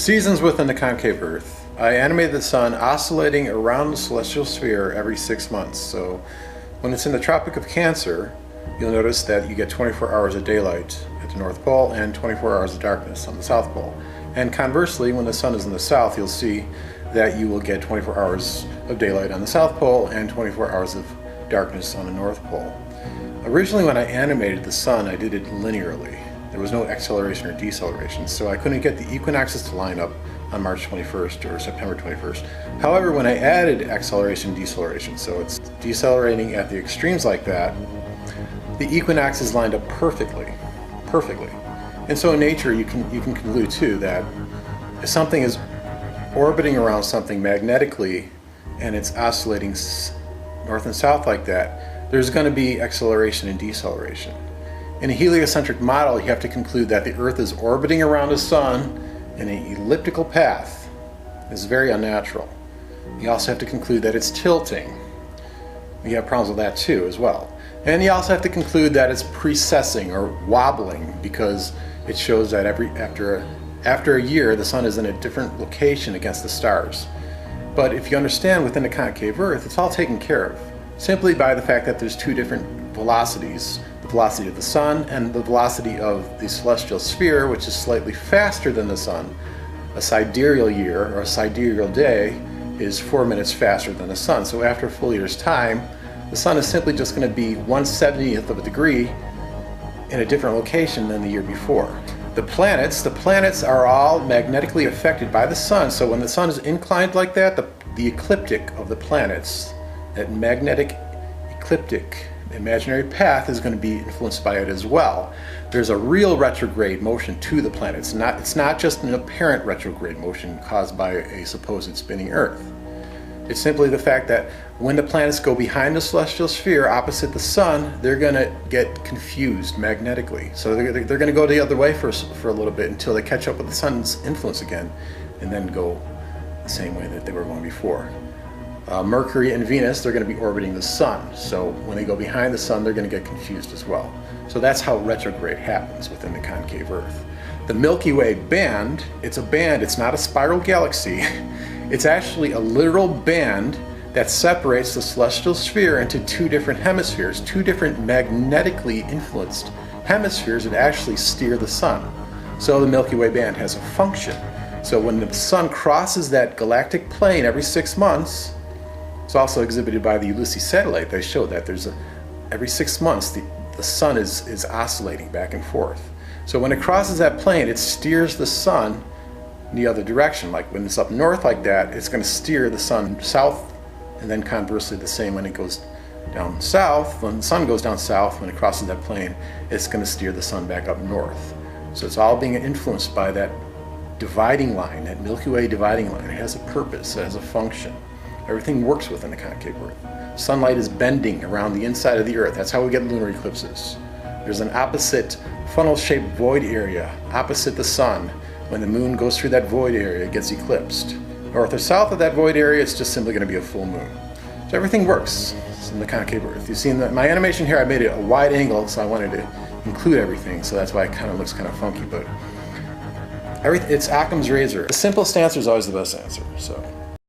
Seasons within the concave Earth. I animated the sun oscillating around the celestial sphere every 6 months. So when it's in the Tropic of Cancer, you'll notice that you get 24 hours of daylight at the North Pole and 24 hours of darkness on the South Pole. And conversely, when the sun is in the south, you'll see that you will get 24 hours of daylight on the South Pole and 24 hours of darkness on the North Pole. Originally, when I animated the sun, I did it linearly. There was no acceleration or deceleration, so I couldn't get the equinoxes to line up on March 21st or September 21st. However, when I added acceleration and deceleration, so it's decelerating at the extremes like that, the equinoxes lined up perfectly. And so in nature, you can conclude too that if something is orbiting around something magnetically and it's oscillating north and south like that, there's going to be acceleration and deceleration. In a heliocentric model, you have to conclude that the Earth is orbiting around the sun in an elliptical path. It's very unnatural. You also have to conclude that it's tilting. You have problems with that too as well. And you also have to conclude that it's precessing or wobbling, because it shows that after a year the sun is in a different location against the stars. But if you understand within the concave Earth, it's all taken care of simply by the fact that there's two different velocities. The velocity of the sun and the velocity of the celestial sphere, which is slightly faster than the sun. A sidereal year or a sidereal day is 4 minutes faster than the sun. So after a full year's time, the sun is simply just going to be 1/70th of a degree in a different location than the year before. The planets are all magnetically affected by the sun. So when the sun is inclined like that, the ecliptic of the planets, that magnetic ecliptic imaginary path, is going to be influenced by it as well. There's a real retrograde motion to the planet. It's not just an apparent retrograde motion caused by a supposed spinning Earth. It's simply the fact that when the planets go behind the celestial sphere opposite the sun, they're going to get confused magnetically. So they're going to go the other way for a little bit until they catch up with the sun's influence again, and then go the same way that they were going before. Mercury and Venus, they're going to be orbiting the sun. So when they go behind the sun, they're going to get confused as well. So that's how retrograde happens within the concave Earth. The Milky Way band, it's a band, it's not a spiral galaxy. It's actually a literal band that separates the celestial sphere into two different hemispheres, two different magnetically influenced hemispheres that actually steer the sun. So the Milky Way band has a function. So when the sun crosses that galactic plane every 6 months, it's also exhibited by the Ulysses satellite. They show that every 6 months the sun is oscillating back and forth. So when it crosses that plane, it steers the sun in the other direction. Like when it's up north like that, it's going to steer the sun south, and then conversely the same when it goes down south. When the sun goes down south, when it crosses that plane, it's going to steer the sun back up north. So it's all being influenced by that dividing line, that Milky Way dividing line. It has a purpose, it has a function. Everything works within the concave Earth. Sunlight is bending around the inside of the Earth. That's how we get lunar eclipses. There's an opposite funnel-shaped void area opposite the sun. When the moon goes through that void area, it gets eclipsed. North or south of that void area, it's just simply going to be a full moon. So everything works in the concave Earth. You've seen my animation here, I made it a wide angle, so I wanted to include everything, so that's why it kind of looks kind of funky, but it's Occam's razor. The simplest answer is always the best answer, so.